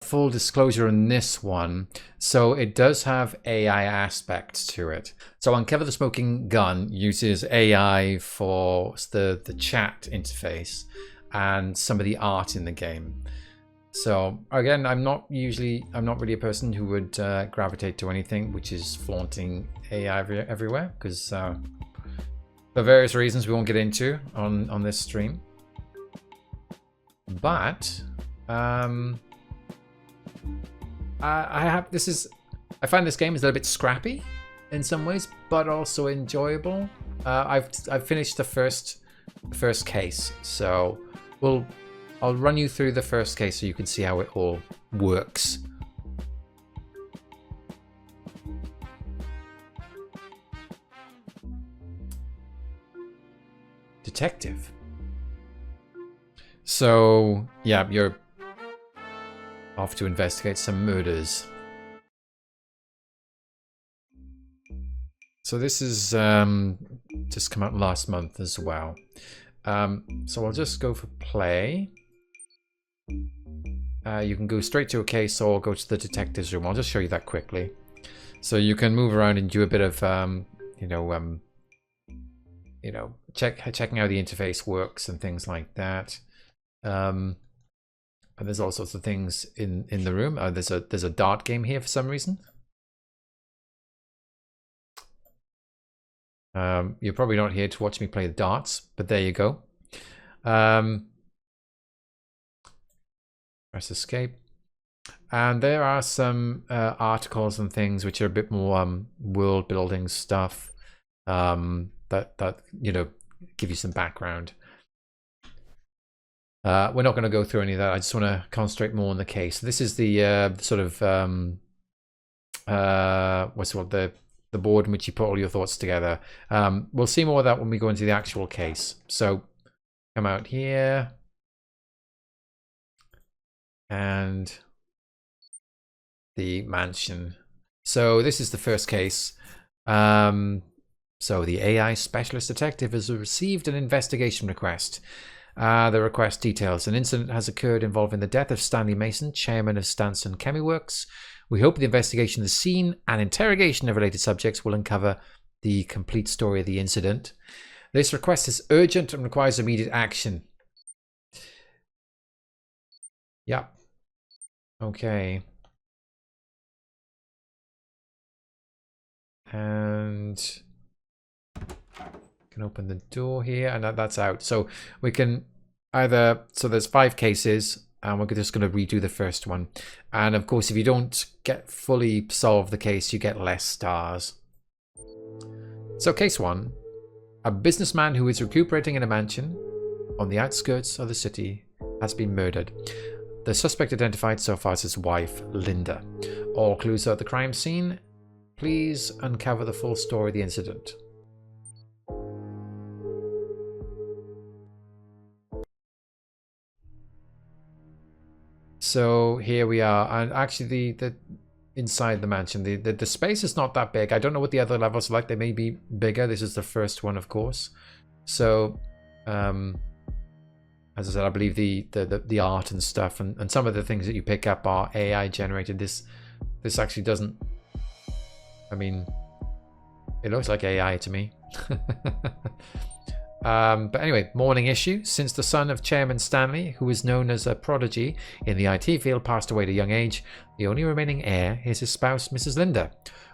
full disclosure in this one. So it does have AI aspects to it. So Uncover the Smoking Gun uses AI for the chat interface and some of the art in the game. So again, I'm not really a person who would gravitate to anything which is flaunting AI everywhere, because for various reasons we won't get into on this stream. But I find this game is a little bit scrappy in some ways, but also enjoyable. I've finished the first case, so I'll run you through the first case so you can see how it all works. Detective. So yeah, you're off to investigate some murders. So this is just come out last month as well. So I'll just go for play. You can go straight to a case or go to the detective's room. I'll just show you that quickly. So you can move around and do a bit of checking how the interface works and things like that. And there's all sorts of things in the room. There's a dart game here for some reason. You're probably not here to watch me play the darts, but there you go. Press escape. And there are some articles and things which are a bit more world building stuff that give you some background. We're not going to go through any of that. I just want to concentrate more on the case. This is the sort of what's it called, the board in which you put all your thoughts together. We'll see more of that when we go into the actual case. So come out here and the mansion. So this is the first case. So the AI specialist detective has received an investigation request. The request details an incident has occurred involving the death of Stanley Mason, chairman of Stanson Chemiworks. We hope the investigation of the scene and interrogation of related subjects will uncover the complete story of the incident. This request is urgent and requires immediate action. Yeah. Okay. And can open the door here, and that's out. So we can either, so there's 5 cases, and we're just going to redo the first one. And of course, if you don't get fully solve the case, you get less stars. So case 1, a businessman who is recuperating in a mansion on the outskirts of the city has been murdered. The suspect identified so far as his wife, Linda. All clues are at the crime scene. Please uncover the full story of the incident. So here we are, and actually the inside the mansion, the space is not that big. I don't know what the other levels are like. They may be bigger. This is the first one, of course. So as I said, I believe the art and stuff and some of the things that you pick up are AI generated. This actually doesn't, I mean, it looks like AI to me. But anyway, morning issue. Since the son of Chairman Stanley, who is known as a prodigy in the IT field, passed away at a young age, the only remaining heir is his spouse, Mrs. Linda.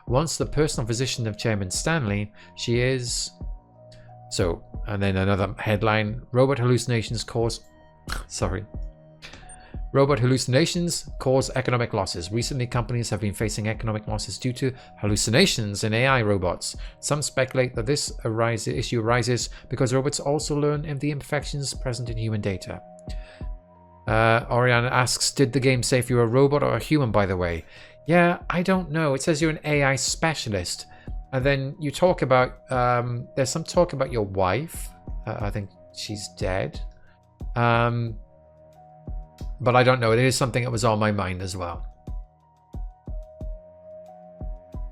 Once the personal physician of Chairman Stanley, she is... So, and then another headline, robot hallucinations cause... Sorry. Robot hallucinations cause economic losses. Recently, companies have been facing economic losses due to hallucinations in AI robots. Some speculate that this issue arises because robots also learn of the imperfections present in human data. Oriana asks, did the game say if you're a robot or a human, by the way? Yeah, I don't know. It says you're an AI specialist. And then you talk about, there's some talk about your wife. I think she's dead. But I don't know. It is something that was on my mind as well.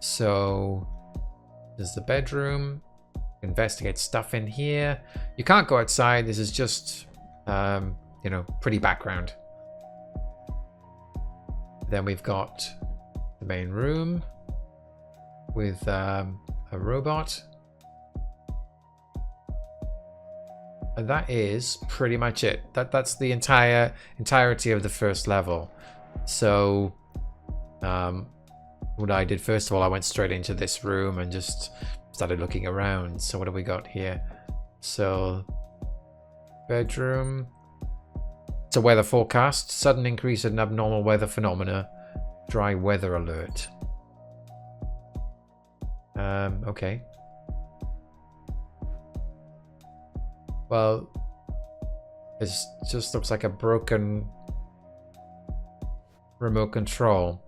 So there's the bedroom. Investigate stuff in here. You can't go outside. This is just, pretty background. Then we've got the main room with a robot. And that is pretty much it. That's the entirety of the first level. So what I did first of all, I went straight into this room and just started looking around. So what have we got here? So bedroom. It's a weather forecast. Sudden increase in abnormal weather phenomena. Dry weather alert. Okay. Well, it just looks like a broken remote control.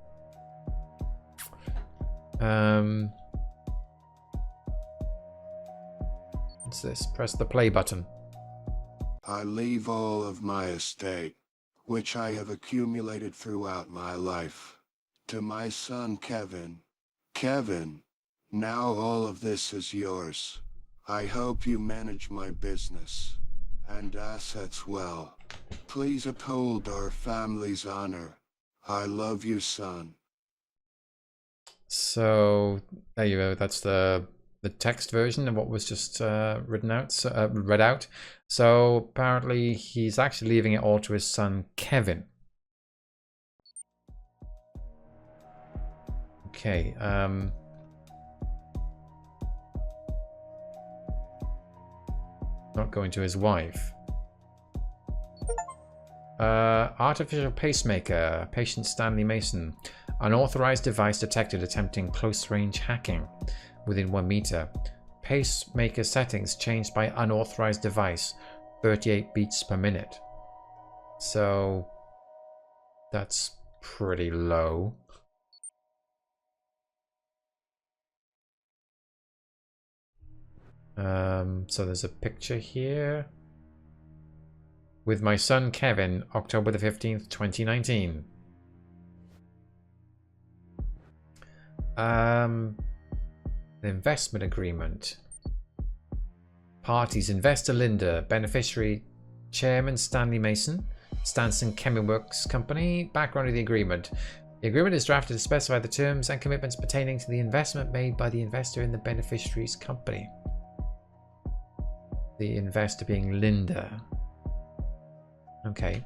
What's this? Press the play button. I leave all of my estate, which I have accumulated throughout my life, to my son Kevin. Kevin, now all of this is yours. I hope you manage my business and assets well. Please uphold our family's honor. I love you, son. So there you go. That's the text version of what was just read out. So apparently he's actually leaving it all to his son Kevin. Okay. Not going to his wife. Artificial pacemaker. Patient Stanley Mason. Unauthorized device detected attempting close-range hacking within 1 meter. Pacemaker settings changed by unauthorized device. 38 beats per minute. So that's pretty low. So there's a picture here with my son Kevin, October the 15th, 2019. The investment agreement. Parties: investor Linda, beneficiary Chairman Stanley Mason, Stanson Chemiworks Company. Background of the agreement. The agreement is drafted to specify the terms and commitments pertaining to the investment made by the investor in the beneficiary's company. The investor being Linda. Okay.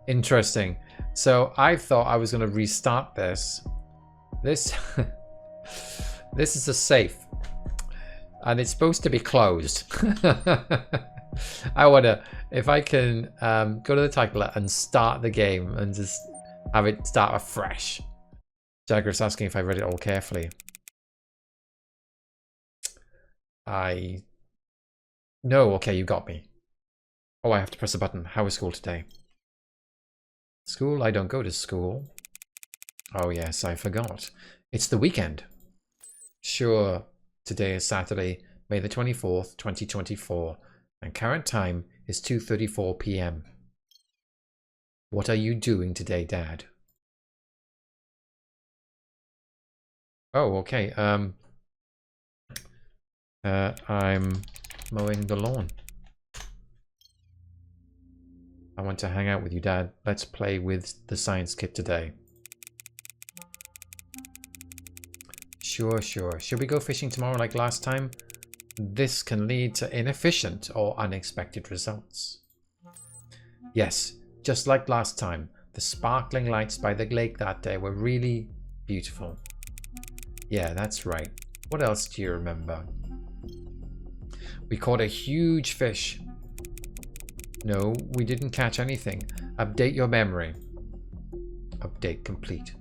Interesting. So I thought I was going to restart this. This is a safe, and it's supposed to be closed. I wonder if I can go to the title and start the game and just have it start afresh. Jagger's asking if I read it all carefully. No, okay, you got me. Oh, I have to press a button. How was school today? School? I don't go to school. Oh yes, I forgot. It's the weekend. Sure, today is Saturday, May the 24th, 2024, and current time is 2:34 p.m. What are you doing today, Dad? Oh, okay. I'm mowing the lawn. I want to hang out with you, Dad. Let's play with the science kit today. Sure, sure. Should we go fishing tomorrow like last time? This can lead to inefficient or unexpected results. Yes, just like last time. The sparkling lights by the lake that day were really beautiful. Yeah, that's right. What else do you remember? We caught a huge fish. No, we didn't catch anything. Update your memory. Update complete.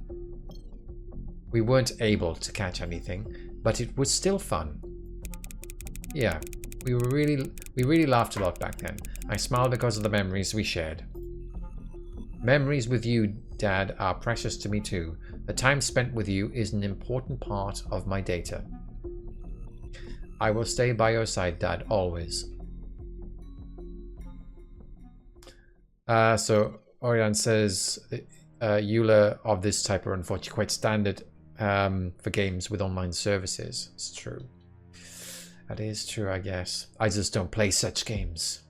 We weren't able to catch anything, but it was still fun. Yeah, we really laughed a lot back then. I smiled because of the memories we shared. Memories with you, Dad, are precious to me too. The time spent with you is an important part of my data. I will stay by your side, Dad, always. So Orion says EULA of this type are unfortunately quite standard for games with online services. It's true. That is true, I guess. I just don't play such games.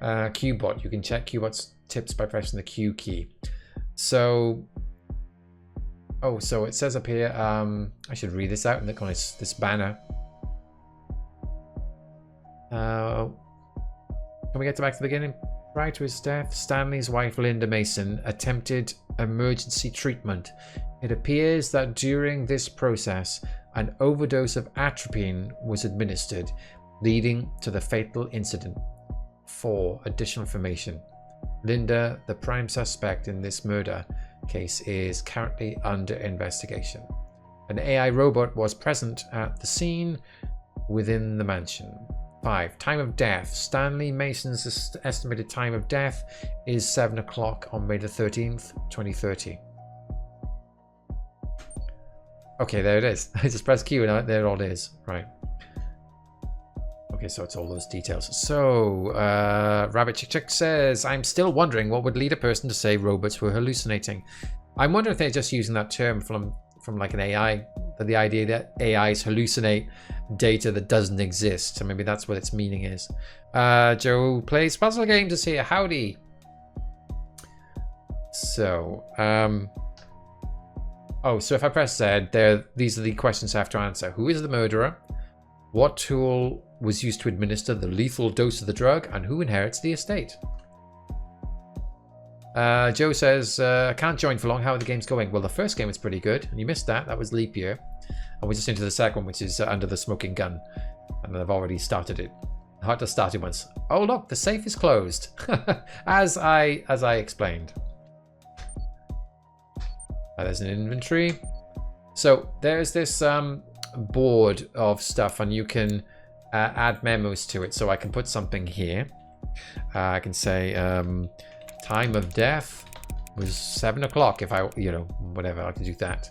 Qbot. You can check Qbot's tips by pressing the Q key. So... Oh, so it says up here, I should read this out and look on this banner. Can we get back to the beginning? Prior to his death, Stanley's wife Linda Mason attempted emergency treatment. It appears that during this process, an overdose of atropine was administered, leading to the fatal incident. 4. Additional information. Linda, the prime suspect in this murder case, is currently under investigation. An AI robot was present at the scene within the mansion. 5. Time of death. Stanley Mason's estimated time of death is 7 o'clock on May the 13th, 2030. Okay, there it is. I just press Q and there it all is. Right. Okay, so it's all those details. So, Rabbit Chick Chick says, I'm still wondering what would lead a person to say robots were hallucinating. I'm wondering if they're just using that term from like an AI, the idea that AIs hallucinate data that doesn't exist. So maybe that's what its meaning is. Joe plays puzzle games is here. Howdy. So, oh, so if I press Z, these are the questions I have to answer. Who is the murderer? What tool was used to administer the lethal dose of the drug? And who inherits the estate? Joe says, I can't join for long. How are the games going? Well, the first game was pretty good. And you missed that. That was leap year. And we're just into the second one, which is Under the Smoking Gun. And I've already started it. Hard to start it once. Oh, look, the safe is closed. as I explained. There's an inventory. So there's this board of stuff, and you can add memos to it. So I can put something here. I can say time of death was 7 o'clock. If I, whatever, I can do that.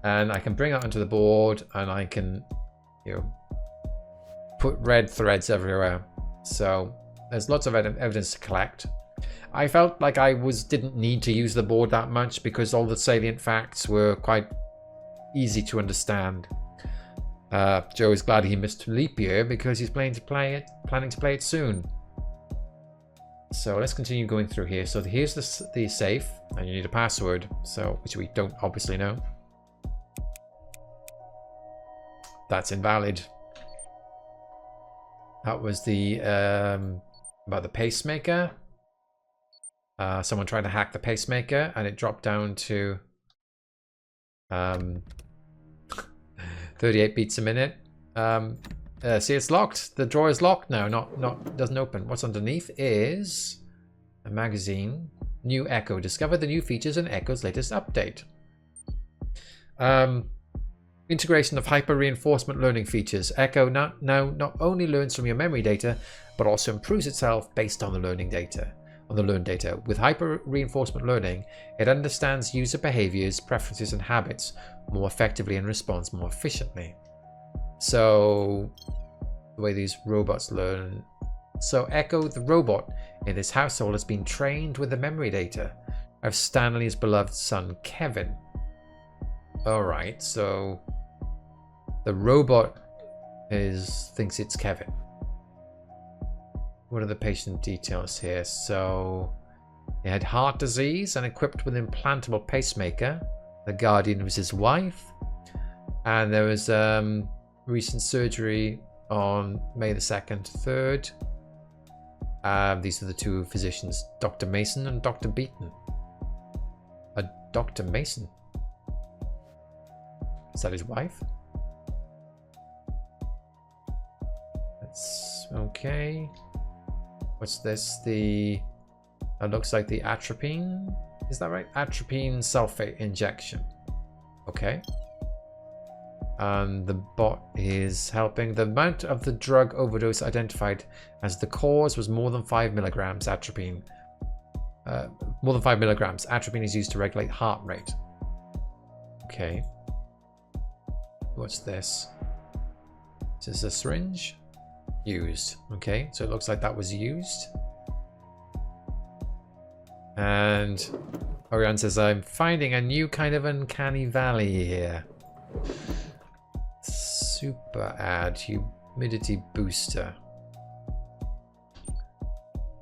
And I can bring it onto the board, and I can, put red threads everywhere. So there's lots of evidence to collect. I felt like I didn't need to use the board that much because all the salient facts were quite easy to understand. Joe is glad he missed leap year because he's planning to play it soon. So let's continue going through here. So here's the safe, and you need a password, which we don't obviously know. That's invalid. That was the about the pacemaker. Someone tried to hack the pacemaker, and it dropped down to 38 beats a minute. See, it's locked. The drawer is locked now. Doesn't open. What's underneath is a magazine. New Echo. Discover the new features in Echo's latest update. Integration of hyper reinforcement learning features. Echo now not only learns from your memory data, but also improves itself based on the learning data. Learned data. With hyper reinforcement learning, it understands user behaviors, preferences, and habits more effectively and responds more efficiently. So, the way these robots learn. So, Echo, the robot in this household, has been trained with the memory data of Stanley's beloved son, Kevin. Alright, so the robot thinks it's Kevin. What are the patient details here? So, he had heart disease and equipped with an implantable pacemaker. The guardian was his wife. And there was recent surgery on May the 2nd, 3rd. These are the two physicians, Dr. Mason and Dr. Beaton. Dr. Mason? Is that his wife? That's okay. What's this? It looks like the atropine. Is that right? Atropine sulfate injection. Okay. And the bot is helping. The amount of the drug overdose identified as the cause was more than 5 milligrams atropine. More than 5 milligrams. Atropine is used to regulate heart rate. Okay. What's this? Is this a syringe? Used. Okay, so it looks like that was used. And Orion says, I'm finding a new kind of uncanny valley here. Super add humidity booster.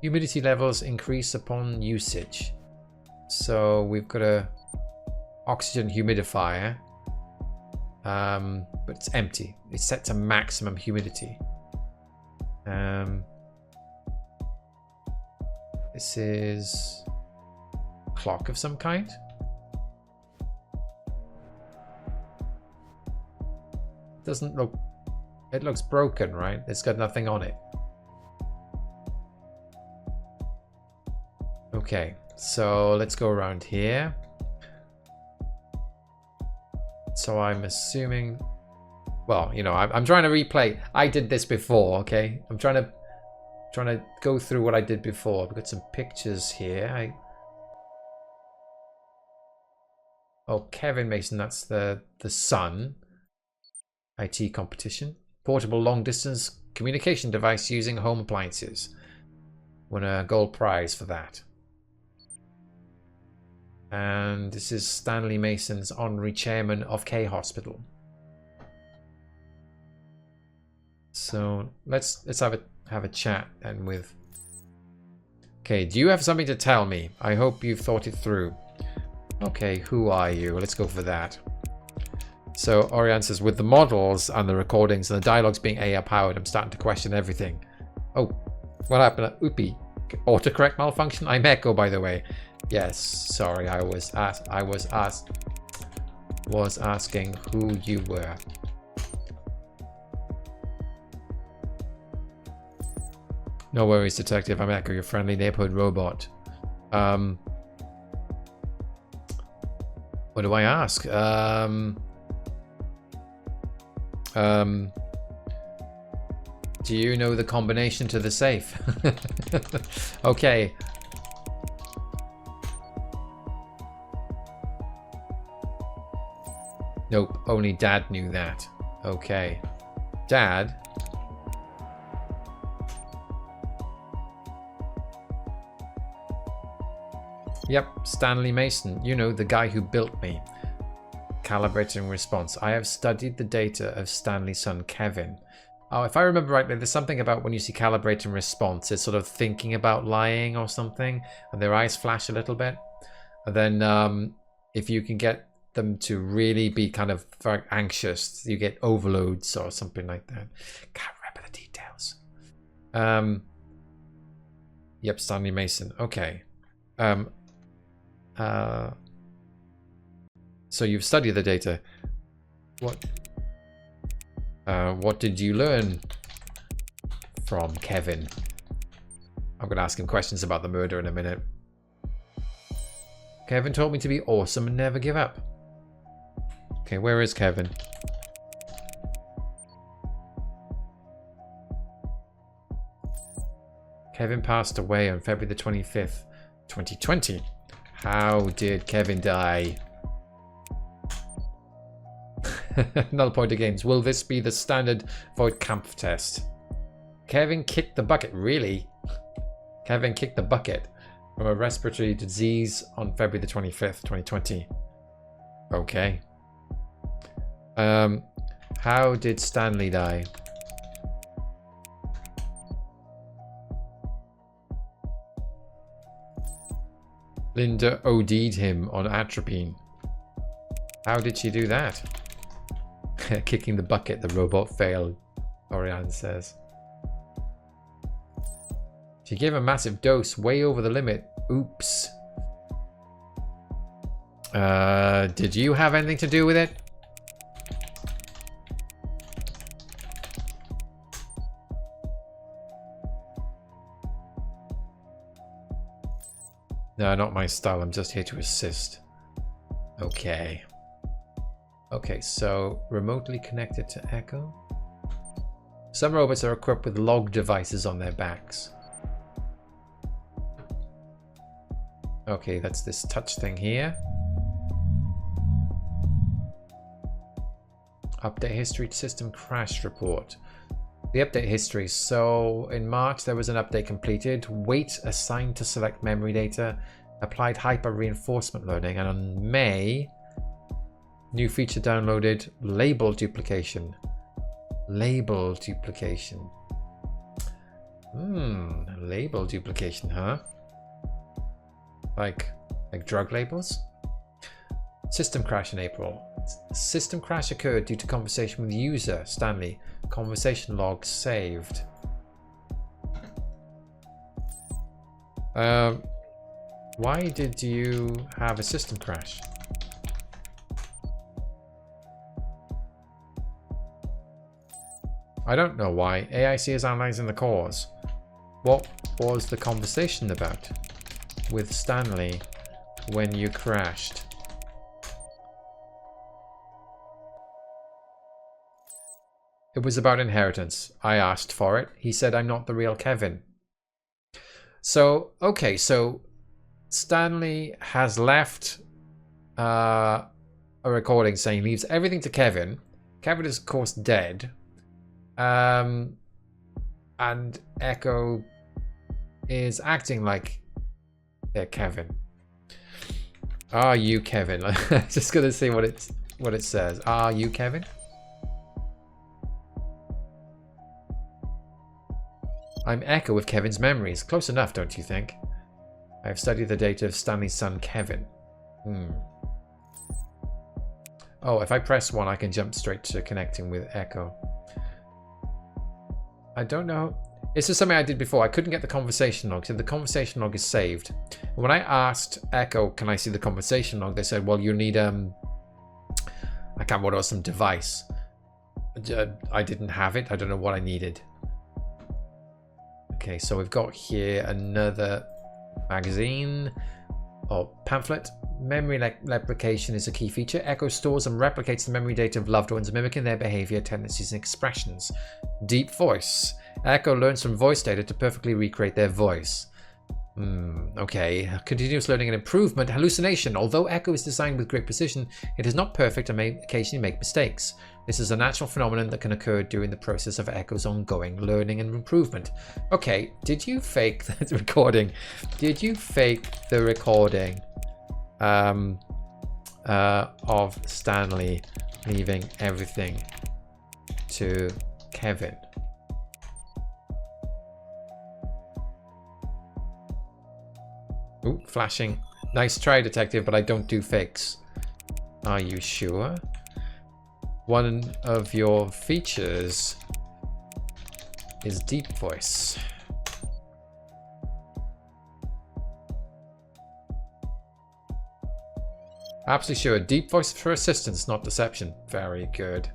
Humidity levels increase upon usage. So we've got a oxygen humidifier, but it's empty. It's set to maximum humidity. This is a clock of some kind. Doesn't look, it looks broken, right? It's got nothing on it. Okay, so let's go around here. So I'm assuming, well, you know, I'm trying to replay. I did this before, okay? I'm trying to go through what I did before. I've got some pictures here. Oh, Kevin Mason, that's the son. IT competition. Portable long distance communication device using home appliances. Won a gold prize for that. And this is Stanley Mason's honorary chairman of K Hospital. So let's have a chat then with. Okay, do you have something to tell me? I hope you've thought it through. Okay, who are you? Let's go for that. So Oriane says, with the models and the recordings and the dialogues being AI powered, I'm starting to question everything. Oh, what happened? Oopie. Autocorrect malfunction? I'm Echo, by the way. Yes, sorry, I was asking who you were. No worries, detective. I'm Echo, your friendly neighborhood robot. What do I ask? Do you know the combination to the safe? Okay. Nope, only Dad knew that. Okay. Dad? Yep, Stanley Mason. You know, the guy who built me. Calibrating response. I have studied the data of Stanley's son, Kevin. Oh, if I remember rightly, there's something about when you see calibrating response, it's sort of thinking about lying or something, and their eyes flash a little bit. And then if you can get them to really be kind of very anxious, you get overloads or something like that. Can't remember the details. Yep, Stanley Mason. Okay. So you've studied the data. What did you learn from Kevin? I'm going to ask him questions about the murder in a minute. Kevin told me to be awesome and never give up. Okay, where is Kevin? Kevin passed away on February the 25th, 2020. How did Kevin die? Null pointer games. Will this be the standard Void Camp test? Kevin kicked the bucket. Really? Kevin kicked the bucket from a respiratory disease on February the 25th, 2020. Okay. How did Stanley die? Linda OD'd him on atropine. How did she do that? Kicking the bucket, the robot failed, Oriane says. She gave a massive dose, way over the limit. Oops. Did you have anything to do with it? No, not my style. I'm just here to assist. Okay. Okay, so remotely connected to Echo. Some robots are equipped with log devices on their backs. Okay, that's this touch thing here. Update history, system crash report. The update history. So in March there was an update completed. Weight assigned to select memory data. Applied hyper reinforcement learning. And on May, new feature downloaded. Label duplication. Label duplication. Label duplication, huh? Like drug labels? System crash in April. System crash occurred due to conversation with user Stanley. Conversation log saved. Why did you have a system crash? I don't know why. AIC is analyzing the cause. What was the conversation about with Stanley when you crashed? It was about inheritance. I asked for it. He said I'm not the real Kevin. So, okay, so Stanley has left a recording saying he leaves everything to Kevin. Kevin is, of course, dead. And Echo is acting like they're Kevin. Are you Kevin? Just gonna see what it says. Are you Kevin? I'm Echo with Kevin's memories. Close enough, don't you think? I have studied the data of Stanley's son, Kevin. Oh, if I press 1, I can jump straight to connecting with Echo. I don't know. This is something I did before. I couldn't get the conversation log. So the conversation log is saved. When I asked Echo, can I see the conversation log? They said, well, you need, I can't remember what it was, some device. I didn't have it. I don't know what I needed. Okay, so we've got here another magazine or pamphlet. Memory replication is a key feature. Echo stores and replicates the memory data of loved ones, mimicking their behavior, tendencies, and expressions. Deep voice. Echo learns from voice data to perfectly recreate their voice. Okay. Continuous learning and improvement. Hallucination. Although Echo is designed with great precision, it is not perfect and may occasionally make mistakes. This is a natural phenomenon that can occur during the process of Echo's ongoing learning and improvement. Okay, did you fake that recording? Did you fake the recording of Stanley leaving everything to Kevin? Ooh, flashing. Nice try, detective, but I don't do fakes. Are you sure? One of your features is deep voice. Absolutely sure. Deep voice for assistance, not deception. Very good.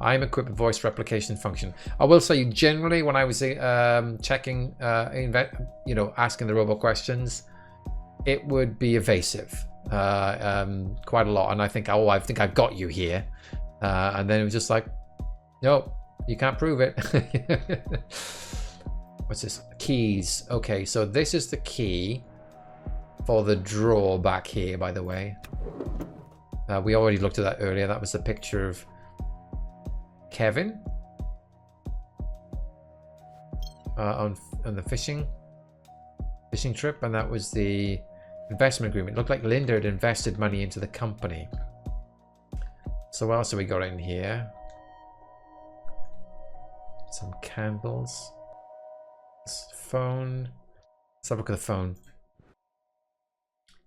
I am equipped with voice replication function. I will say, generally, when I was checking, asking the robot questions, it would be evasive quite a lot. And I think, oh, I think I've got you here. And then it was just like, nope, you can't prove it. What's this? Keys. Okay, so this is the key for the drawer back here, by the way. We already looked at that earlier. That was the picture of Kevin on the fishing trip, and that was the investment agreement. It looked like Linda had invested money into the company. So what else have we got in here? Some candles. Phone. Let's have a look at the phone.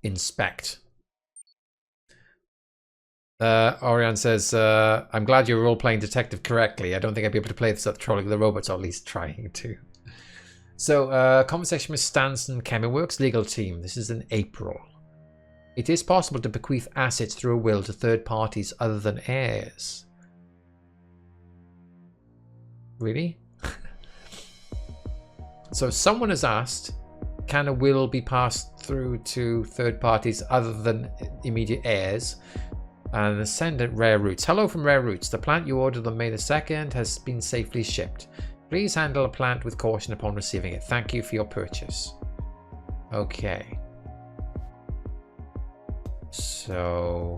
Inspect. Orion says, I'm glad you're role-playing detective correctly. I don't think I'd be able to play this without trolling the robots, or at least trying to. So, conversation with Stanson Chemiworks legal team. This is in April. It is possible to bequeath assets through a will to third parties other than heirs. Really? So someone has asked, can a will be passed through to third parties other than immediate heirs? And send it Rare Roots. Hello from Rare Roots. The plant you ordered on May the 2nd has been safely shipped. Please handle a plant with caution upon receiving it. Thank you for your purchase. Okay. So,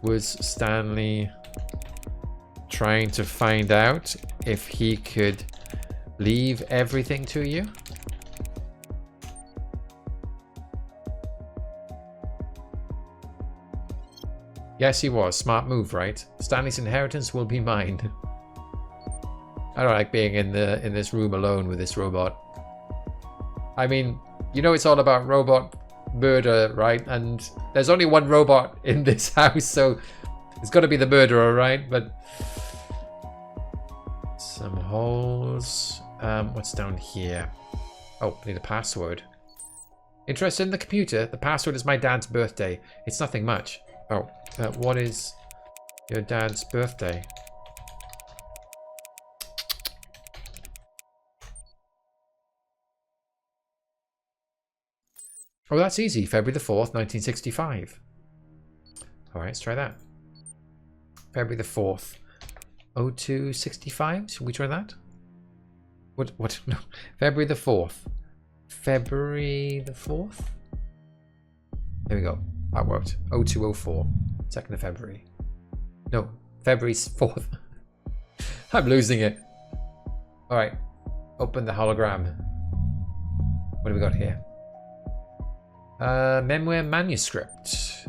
was Stanley trying to find out if he could leave everything to you? Yes, he was. Smart move, right? Stanley's inheritance will be mine. I don't like being in this room alone with this robot. I mean, you know it's all about robot murder, right? And there's only one robot in this house, so it's got to be the murderer, right? But some holes. What's down here? Oh, I need a password. Interested in the computer? The password is my dad's birthday. It's nothing much. Oh, what is your dad's birthday? Oh, that's easy. February the 4th, 1965. All right, let's try that. February the 4th, 0265. Should we try that? What? No. February the 4th. February the 4th? There we go. That worked. 0204. 2nd of February. No, February's 4th. I'm losing it. All right. Open the hologram. What do we got here? Memoir manuscript.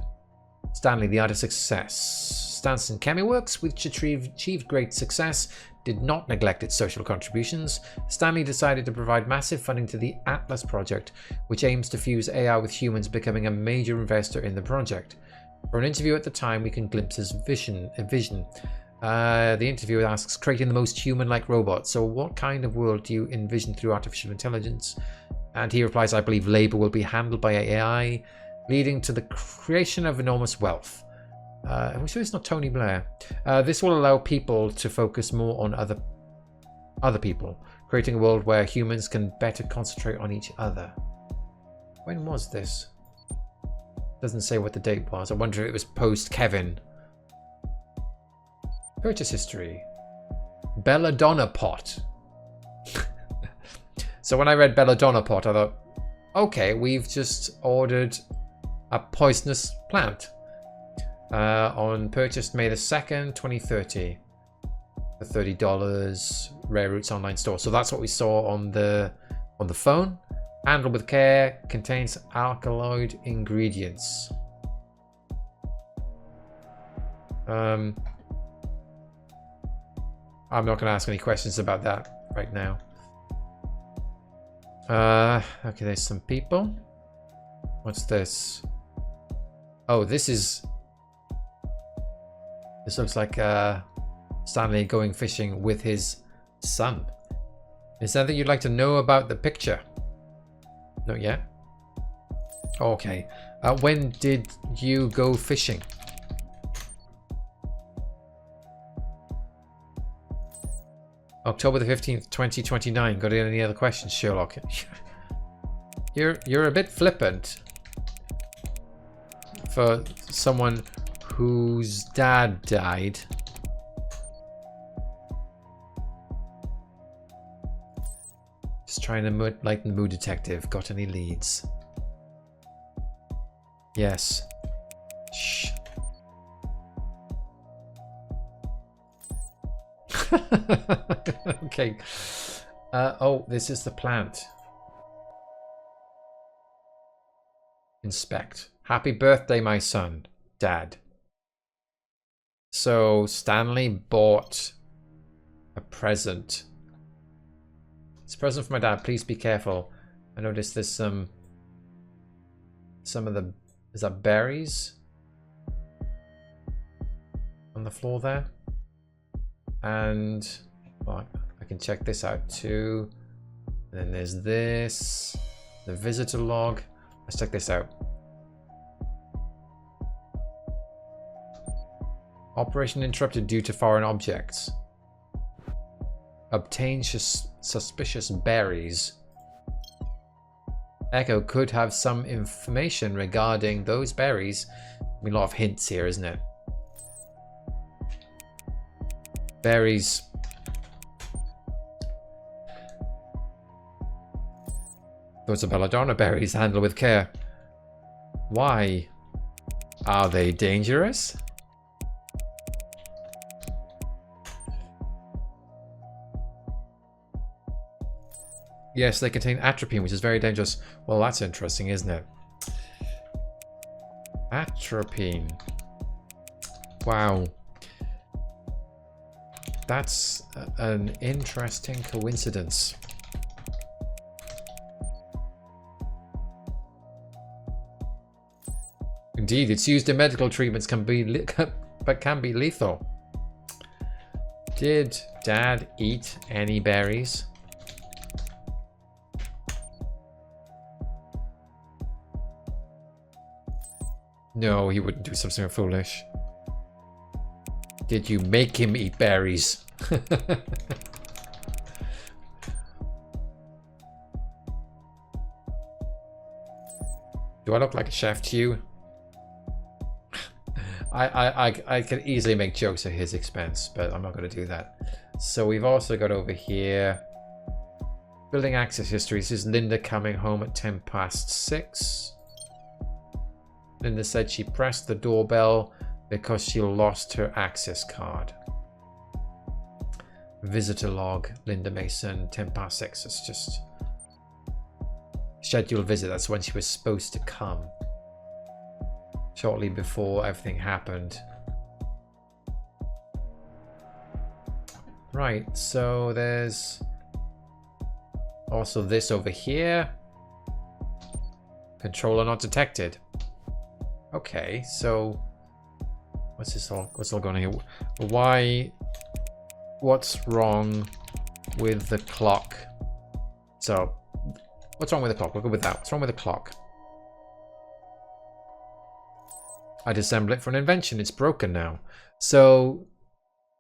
Stanley, the Art of Success. Stanson Chemiworks, which achieved great success, did not neglect its social contributions. Stanley decided to provide massive funding to the Atlas project, which aims to fuse AI with humans, becoming a major investor in the project. For an interview at the time, we can glimpse his vision. The interviewer asks, creating the most human-like robot. So what kind of world do you envision through artificial intelligence? And he replies, I believe labor will be handled by AI, leading to the creation of enormous wealth. I'm sure it's not Tony Blair. This will allow people to focus more on other people, creating a world where humans can better concentrate on each other. When was this? Doesn't say what the date was. I wonder if it was post-Kevin. Purchase history. Belladonna pot. So when I read Belladonna pot, I thought, okay, we've just ordered a poisonous plant. On purchased May the 2nd, 2030. For $30. Rare Roots online store. So that's what we saw on the phone. Handled with care, contains alkaloid ingredients. I'm not going to ask any questions about that right now. Okay, there's some people. What's this? Oh, this looks like Stanley going fishing with his son. Is there anything you'd like to know about the picture? Not yet. Okay. When did you go fishing? October the 15th, 2029. Got any other questions, Sherlock? You're a bit flippant for someone whose dad died. Just trying to lighten the mood, detective. Got any leads? Yes. Shh. Okay. Oh, this is the plant. Inspect. Happy birthday, my son. Dad. So Stanley bought a present. It's a present for my dad. Please be careful. I noticed there's some of the, is that berries on the floor there? And well, I can check this out too. And then there's this, the visitor log. Let's check this out. Operation interrupted due to foreign objects. Obtain suspicious berries. Echo could have some information regarding those berries. I mean, a lot of hints here, isn't it? Berries. Those are belladonna berries. Handle with care. Why? Are they dangerous? Yes, they contain atropine, which is very dangerous. Well, that's interesting, isn't it? Atropine. Wow. That's an interesting coincidence. Indeed, it's used in medical treatments but can be lethal. Did Dad eat any berries? No, he wouldn't do something foolish. Did you make him eat berries? Do I look like a chef to you? I could easily make jokes at his expense, but I'm not going to do that. So we've also got over here building access history. This is Linda coming home at 6:10. Linda said she pressed the doorbell because she lost her access card. Visitor log, Linda Mason, 6:10. It's just scheduled visit. That's when she was supposed to come. Shortly before everything happened. Right, so there's also this over here. Controller not detected. Okay, so what's all going on here? What's wrong with the clock? So what's wrong with the clock? We'll go with that. What's wrong with the clock? I'd assemble it for an invention. It's broken now. So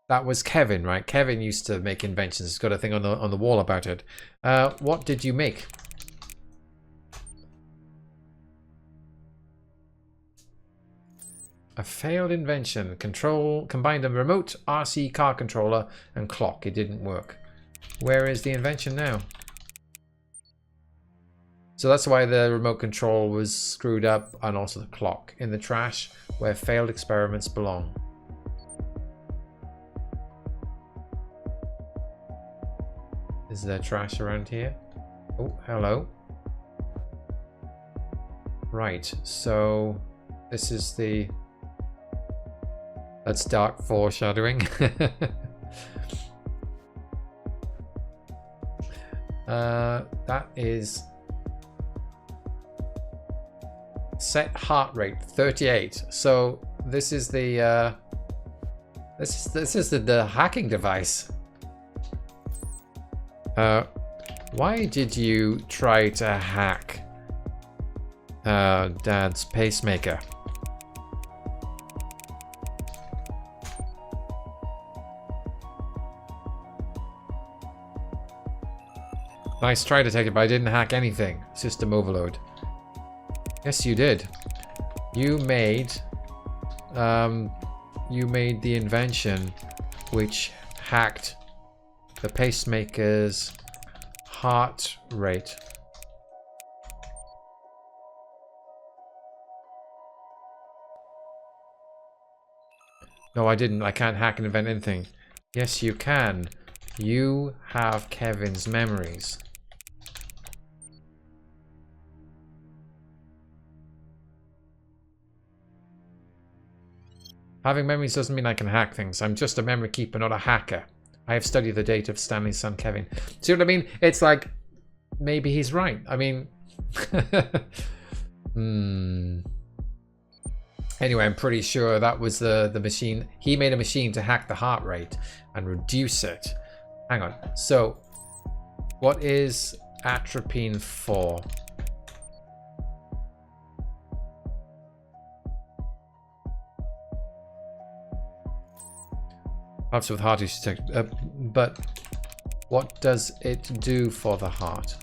that was Kevin, right? Kevin used to make inventions. He's got a thing on the wall about it. What did you make? A failed invention. Combined a remote RC car controller and clock. It didn't work. Where is the invention now? So that's why the remote control was screwed up, and also the clock. In the trash, where failed experiments belong. Is there trash around here? Oh, hello. Right, so this is the... That's dark foreshadowing. That is... Set heart rate 38. So this is the this is the hacking device. Why did you try to hack Dad's pacemaker? Nice try, Detective, but I didn't hack anything. System overload. Yes, you did. You made the invention which hacked the pacemaker's heart rate. No, I didn't. I can't hack and invent anything. Yes, you can. You have Kevin's memories. Having memories doesn't mean I can hack things. I'm just a memory keeper, not a hacker. I have studied the date of Stanley's son, Kevin. See what I mean? It's like, maybe he's right. I mean... Anyway, I'm pretty sure that was the machine. He made a machine to hack the heart rate and reduce it. Hang on. So, what is atropine for? Helps with heart issue, but what does it do for the heart?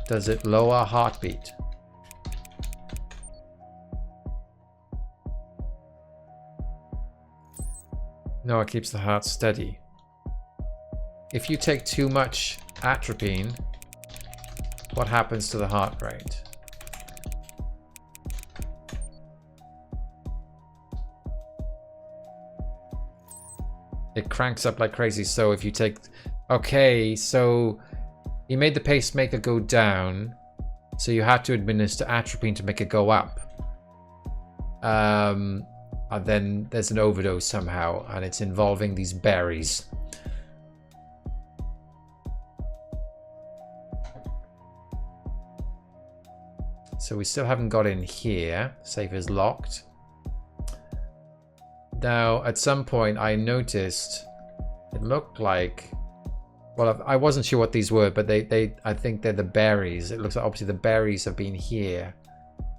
Does it lower heartbeat? No, it keeps the heart steady. If you take too much atropine, what happens to the heart rate? It cranks up like crazy. So if you take... Okay, so he made the pacemaker go down, so you had to administer atropine to make it go up. And then there's an overdose somehow, and it's involving these berries. So we still haven't got in here. Safe is locked. Now, at some point, I noticed it looked like, well, I wasn't sure what these were, but I think they're the berries. It looks like obviously the berries have been here.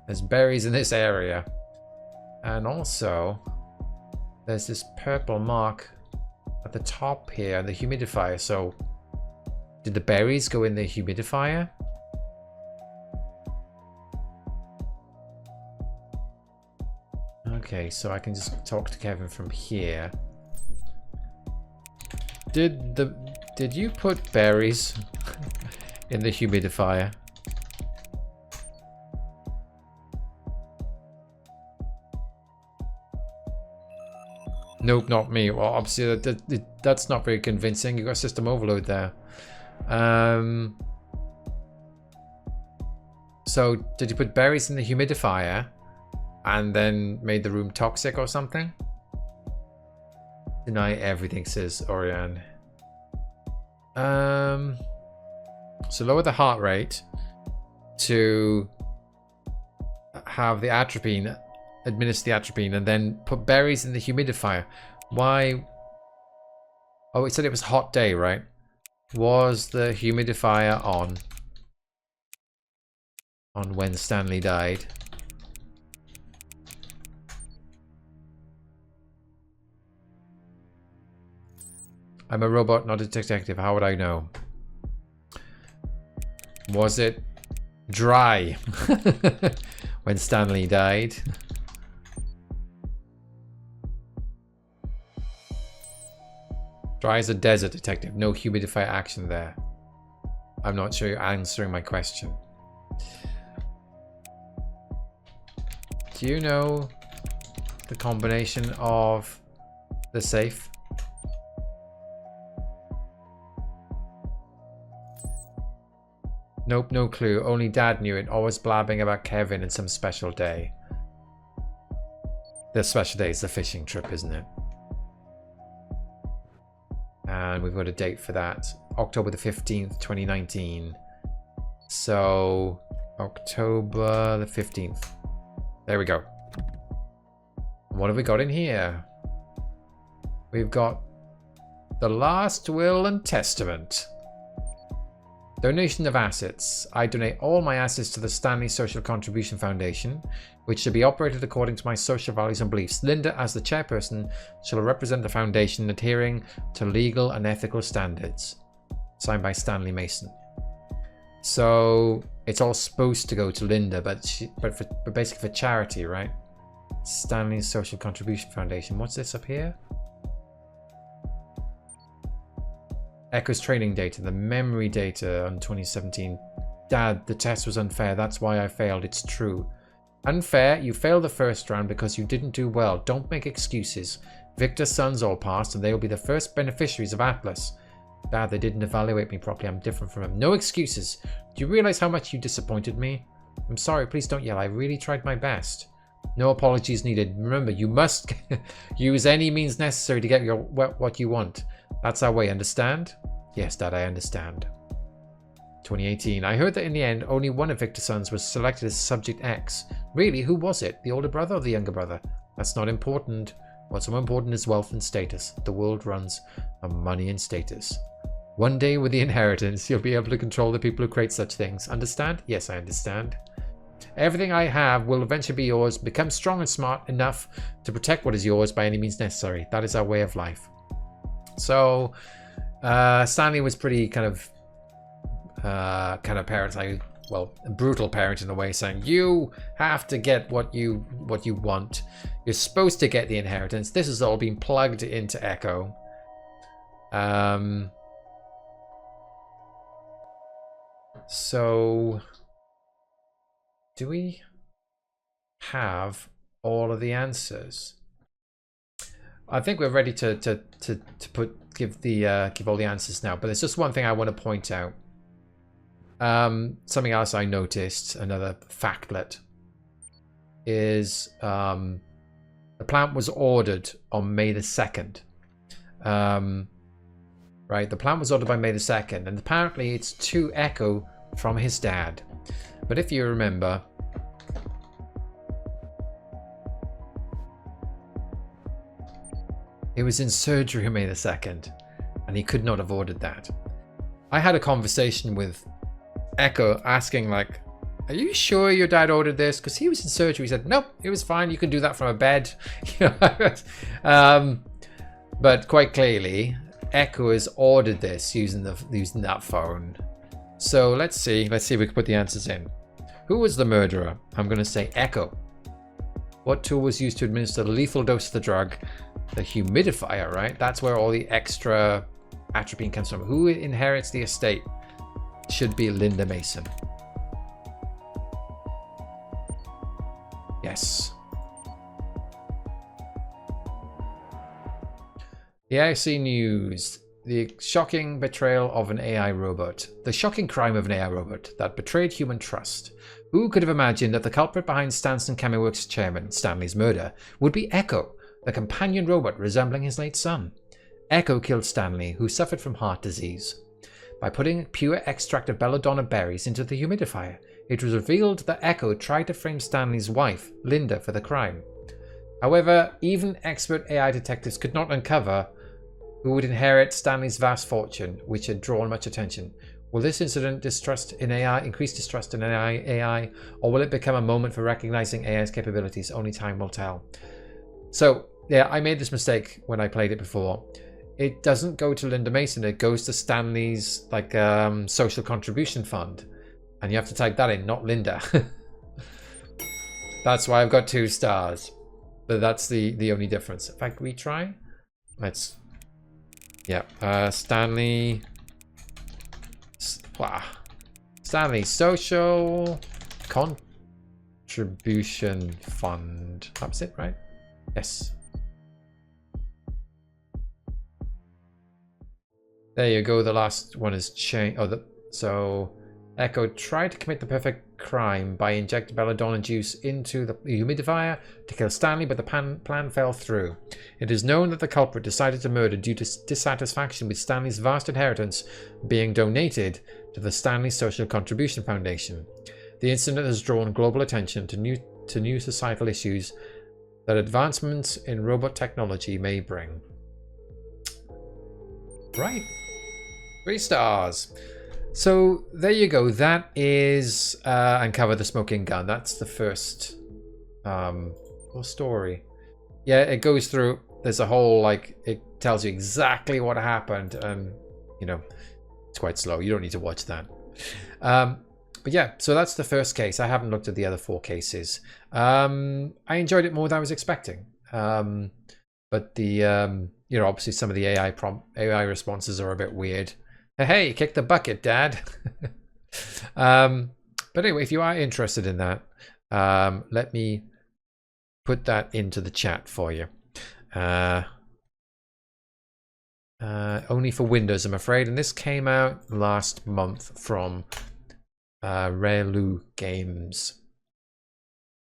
There's berries in this area. And also, there's this purple mark at the top here, the humidifier. So, did the berries go in the humidifier? Okay, so I can just talk to Kevin from here. Did you put berries in the humidifier? Nope, not me. Well, obviously that's not very convincing. You got system overload there. So did you put berries in the humidifier and then made the room toxic or something? Deny everything, says Oriane. So lower the heart rate to have the atropine, administer the atropine, and then put berries in the humidifier. Why? Oh, it said it was a hot day, right? Was the humidifier on when Stanley died? I'm a robot, not a detective. How would I know? Was it dry when Stanley died? Dry as a desert, detective. No humidifier action there. I'm not sure you're answering my question. Do you know the combination of the safe? Nope, no clue. Only Dad knew it. Always blabbing about Kevin and some special day. The special day is the fishing trip, isn't it? And we've got a date for that. October the 15th, 2019. So, October the 15th. There we go. What have we got in here? We've got the last will and testament. Donation of assets. I donate all my assets to the Stanley Social Contribution Foundation, which should be operated according to my social values and beliefs. Linda, as the chairperson, shall represent the foundation adhering to legal and ethical standards. Signed by Stanley Mason. So it's all supposed to go to Linda, but basically for charity, right? Stanley Social Contribution Foundation. What's this up here? Echo's training data, the memory data on 2017. Dad, the test was unfair. That's why I failed. It's true. Unfair? You failed the first round because you didn't do well. Don't make excuses. Victor's sons all passed and they will be the first beneficiaries of Atlas. Dad, they didn't evaluate me properly. I'm different from them. No excuses. Do you realize how much you disappointed me? I'm sorry. Please don't yell. I really tried my best. No apologies needed. Remember, you must use any means necessary to get what you want. That's our way, understand? Yes, Dad, I understand. 2018. I heard that in the end, only one of Victor's sons was selected as Subject X. Really? Who was it? The older brother or the younger brother? That's not important. What's more important is wealth and status. The world runs on money and status. One day with the inheritance, you'll be able to control the people who create such things. Understand? Yes, I understand. Everything I have will eventually be yours. Become strong and smart enough to protect what is yours by any means necessary. That is our way of life. So, Stanley was pretty kind of parent, like, well, a brutal parent in a way, saying you have to get what you want. You're supposed to get the inheritance. This has all been plugged into Echo. So, do we have all of the answers? I think we're ready to give all the answers now, but there's just one thing I want to point out. Something else I noticed, another factlet. is the plant was ordered on May the 2nd. Right, the plant was ordered by May the 2nd, and apparently it's to Echo from his dad. But if you remember, it was in surgery on May the 2nd, and he could not have ordered that. I had a conversation with Echo asking, like, are you sure your dad ordered this? Because he was in surgery. He said, nope, it was fine. You can do that from a bed. But quite clearly, Echo has ordered this using that phone. So let's see. Let's see if we can put the answers in. Who was the murderer? I'm going to say Echo. What tool was used to administer the lethal dose of the drug? The humidifier, right? That's where all the extra atropine comes from. Who inherits the estate? Should be Linda Mason. Yes. The IC News. The shocking betrayal of an AI robot. The shocking crime of an AI robot that betrayed human trust. Who could have imagined that the culprit behind Stanson Chemiworks chairman Stanley's murder would be Echo, the companion robot resembling his late son? Echo killed Stanley, who suffered from heart disease. By putting pure extract of belladonna berries into the humidifier, it was revealed that Echo tried to frame Stanley's wife, Linda, for the crime. However, even expert AI detectives could not uncover who would inherit Stanley's vast fortune, which had drawn much attention. Will this incident increase distrust in AI, or will it become a moment for recognizing AI's capabilities? Only time will tell. So, yeah, I made this mistake when I played it before. It doesn't go to Linda Mason, it goes to Stanley's social contribution fund. And you have to type that in, not Linda. That's why I've got 2 stars. But that's the only difference. In fact, retry. Let's... Yeah, Stanley... Stanley Social Contribution Fund. That was it, right? Yes. There you go. The last one is changed. So Echo tried to commit the perfect crime by injecting belladonna juice into the humidifier to kill Stanley, but the plan fell through. It is known that the culprit decided to murder due to dissatisfaction with Stanley's vast inheritance being donated to the Stanley Social Contribution Foundation. The incident has drawn global attention to new societal issues that advancements in robot technology may bring. Right. 3 stars. So there you go. That is Uncover the Smoking Gun. That's the first story. Yeah, it goes through. There's a whole, it tells you exactly what happened, and it's quite slow. You don't need to watch that. But yeah, so that's the first case. I haven't looked at the other 4 cases. I enjoyed it more than I was expecting. But the obviously some of the AI responses are a bit weird. Hey, kick the bucket, Dad. But anyway, if you are interested in that, let me put that into the chat for you. Only for Windows, I'm afraid. And this came out last month from Relu Games.